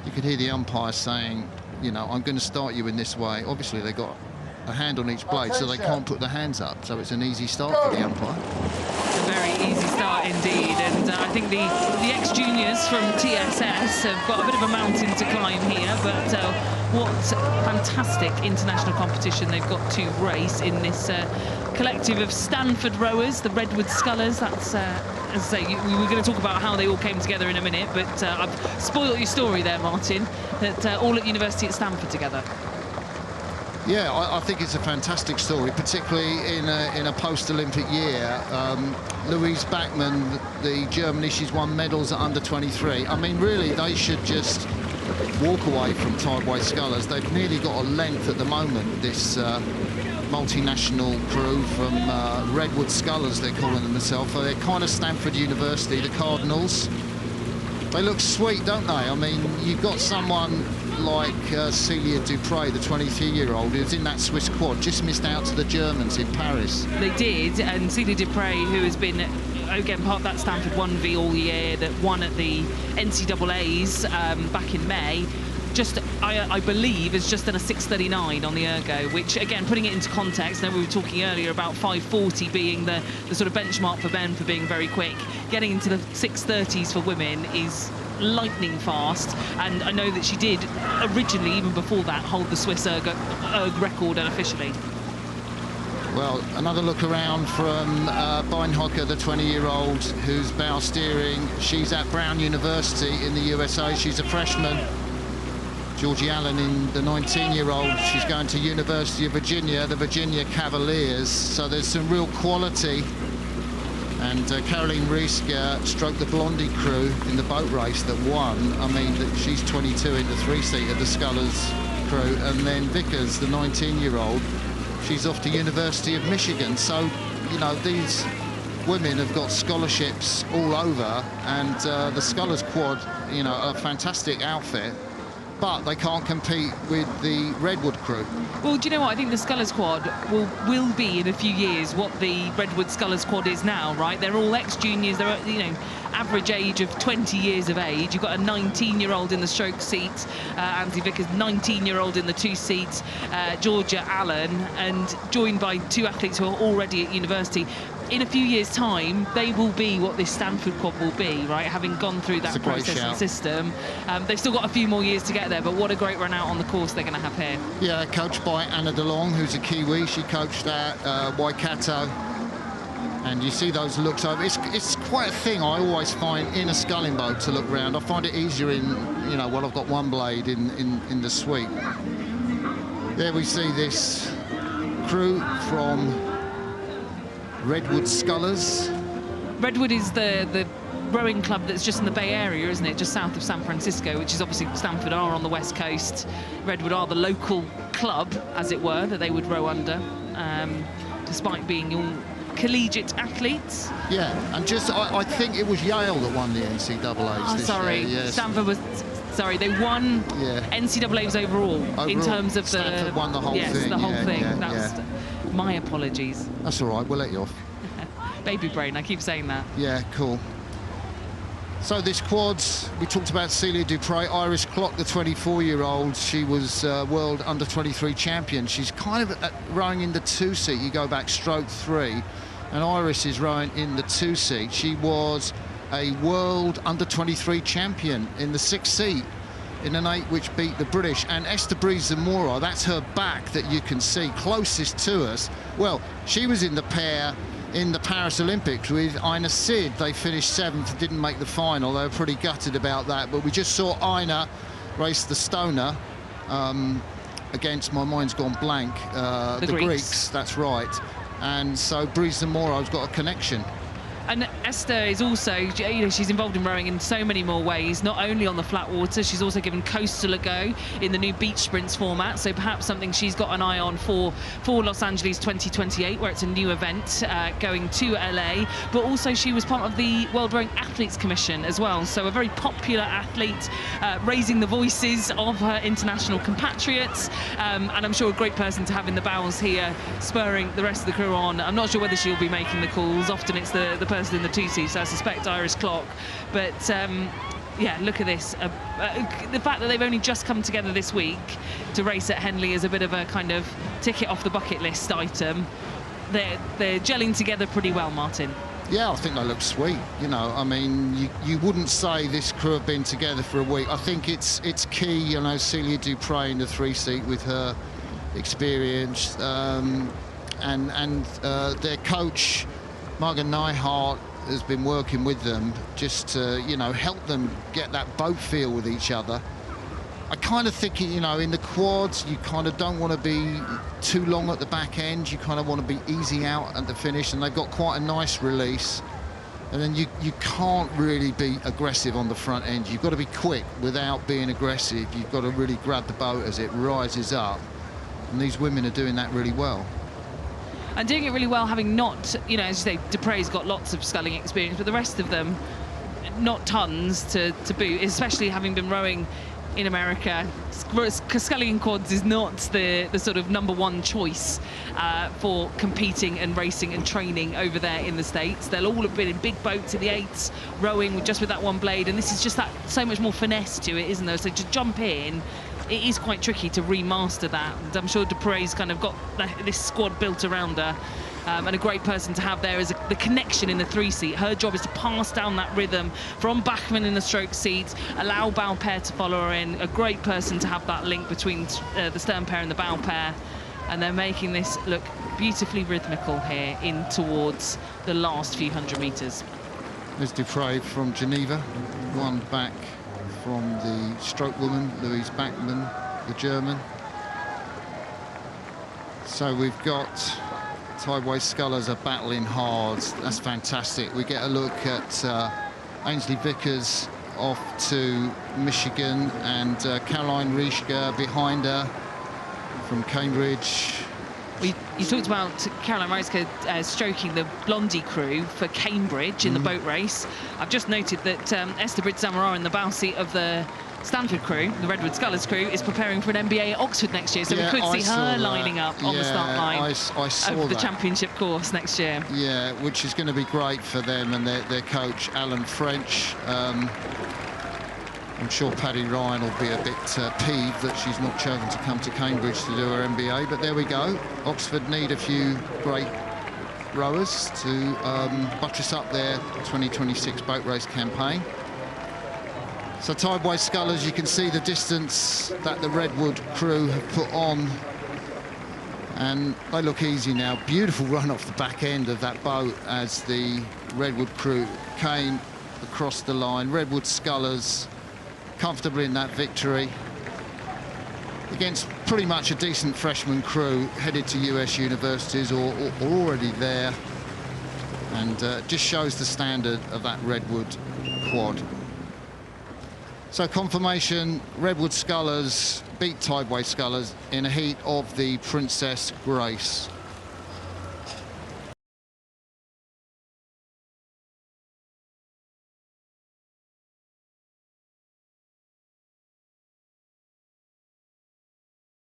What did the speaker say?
You could hear the umpire saying, you know, I'm going to start you in this way. Obviously, they got a hand on each blade, so they can't put their hands up. So it's an easy start for the umpire. A very easy start indeed, and I think the ex-juniors from TSS have got a bit of a mountain to climb here, but what fantastic international competition they've got to race in this collective of Stanford rowers, the Redwood Scullers. That's, as I say, we were going to talk about how they all came together in a minute, but I've spoiled your story there, Martin, that all at University at Stanford together. Yeah, I think it's a fantastic story, particularly in a post-Olympic year. Louise Bachmann, the Germany, she's won medals at under 23. I mean, really, they should just walk away from Tideway Scullers. They've nearly got a length at the moment, this multinational crew from Redwood Scullers, they're calling themselves. They're kind of Stanford University, the Cardinals. They look sweet, don't they? I mean, you've got someone like Celia Dupre, the 23-year-old, who's in that Swiss quad, just missed out to the Germans in Paris. They did, and Celia Dupre, who has been, again, part of that Stanford 1V all year, that won at the NCAAs back in May, just, I believe, has just done a 6:39 on the ergo, which, again, putting it into context, now we were talking earlier about 5:40 being the sort of benchmark for men for being very quick. Getting into the 6:30s for women is lightning fast, and I know that she did originally, even before that, hold the Swiss erg record unofficially. Well, another look around from Beinhocker, the 20-year-old, who's bow steering. She's at Brown University in the USA. She's a freshman. Georgie Allen, in the 19-year-old, she's going to University of Virginia, the Virginia Cavaliers. So there's some real quality. And Caroline Rieske stroked the Blondie crew in the boat race that won. I mean, she's 22 in the three-seat of the Scullers crew. And then Vickers, the 19-year-old, she's off to University of Michigan. So, you know, these women have got scholarships all over. And the Scullers quad, you know, a fantastic outfit. But they can't compete with the Redwood crew. Well, do you know what? I think the Scullers quad will be in a few years what the Redwood Scullers quad is now, right? They're all ex-juniors. They're, you know, average age of 20 years of age. You've got a 19-year-old in the stroke seat, Anthony Vickers, 19-year-old in the two seats, Georgia Allen, and joined by two athletes who are already at university. In a few years' time, they will be what this Stanford quad will be, right? Having gone through that process and system. They've still got a few more years to get there, but what a great run out on the course they're going to have here. Yeah, coached by Anna DeLong, who's a Kiwi. She coached at Waikato. And you see those looks over. It's quite a thing I always find in a sculling boat to look round. I find it easier in, you know, well, I've got one blade in the sweep. There we see this crew from Redwood Scullers. Redwood is the rowing club that's just in the Bay Area, isn't it? Just south of San Francisco, which is obviously Stanford are on the West Coast. Redwood are the local club, as it were, that they would row under, despite being all collegiate athletes. Yeah, and just, I think it was Yale that won the NCAAs this sorry. year. Yes. Stanford was... Sorry, they won NCAAs overall in terms of the... Stanford won the whole thing. Yes, the whole thing. That's my apologies. That's all right, we'll let you off. Baby brain, I keep saying that. Yeah, cool. So this quads, we talked about Celia Dupre, Iris Clock, the 24-year-old. She was world under-23 champion. She's kind of rowing in the two-seat. You go back stroke 3, and Iris is rowing in the two-seat. She was a world under-23 champion in the 6th seat in an 8 which beat the British. And Esther Zamora, that's her back that you can see closest to us. Well, she was in the pair in the Paris Olympics with Ina Sid. They finished 7th, didn't make the final. They were pretty gutted about that, but we just saw Ina race the Stoner against, my mind's gone blank, the Greeks, that's right. And so Zamoro's got a connection. And Esther is also, you know, she's involved in rowing in so many more ways, not only on the flat water, she's also given coastal a go in the new beach sprints format, so perhaps something she's got an eye on for Los Angeles 2028, where it's a new event going to LA, but also she was part of the World Rowing Athletes Commission as well, so a very popular athlete, raising the voices of her international compatriots, and I'm sure a great person to have in the bows here, spurring the rest of the crew on. I'm not sure whether she'll be making the calls, often it's the person in the two seats, so I suspect Iris Clock, but Yeah, look at this. The fact that they've only just come together this week to race at Henley is a bit of a kind of ticket off the bucket list item. They're gelling together pretty well, Martin. Yeah, I think they look sweet. You know, I mean, you wouldn't say this crew have been together for a week. I think it's key, you know, Celia Dupre in the 3-seat with her experience, and their coach, Margaret Neihart, has been working with them just to, you know, help them get that boat feel with each other. I kind of think, you know, in the quads, you kind of don't want to be too long at the back end. You kind of want to be easy out at the finish, and they've got quite a nice release. And then you can't really be aggressive on the front end. You've got to be quick without being aggressive. You've got to really grab the boat as it rises up. And these women are doing that really well. And doing it really well, having not, you know, as you say, Dupre's got lots of sculling experience, but the rest of them, not tons to boot, especially having been rowing in America. Sculling in quads is not the sort of #1 choice for competing and racing and training over there in the States. They'll all have been in big boats in the 8s, rowing just with that one blade, and this is just that so much more finesse to it, isn't there? So to jump in, it is quite tricky to remaster that. And I'm sure Dupre's kind of got this squad built around her, and a great person to have there is the connection in the 3-seat. Her job is to pass down that rhythm from Bachmann in the stroke seat, allow bow pair to follow her in. A great person to have that link between the stern pair and the bow pair. And they're making this look beautifully rhythmical here in towards the last few hundred metres. There's Dupre from Geneva, one back from the stroke woman, Louise Bachmann, the German. So we've got Tideway Scullers are battling hard. That's fantastic. We get a look at Ainsley Vickers off to Michigan, and Caroline Rieschke behind her from Cambridge. You talked about Caroline Rieschke stroking the Blondie crew for Cambridge in the boat race. I've just noted that Esther Britt-Zamora in the bow seat of the Stanford crew, the Redwood Scullers crew, is preparing for an MBA at Oxford next year, so we could see her lining up on the start line of the championship course next year. Yeah, which is going to be great for them and their coach, Alan French. I'm sure Paddy Ryan will be a bit peeved that she's not chosen to come to Cambridge to do her MBA, but there we go. Oxford need a few great rowers to buttress up their 2026 boat race campaign. So Tideway Scullers, you can see the distance that the Redwood crew have put on, and they look easy now. Beautiful run off the back end of that boat as the Redwood crew came across the line. Redwood Scullers comfortably in that victory against pretty much a decent freshman crew headed to US universities or already there, and just shows the standard of that Redwood quad. So confirmation, Redwood Scullers beat Tideway Scullers in a heat of the Princess Grace.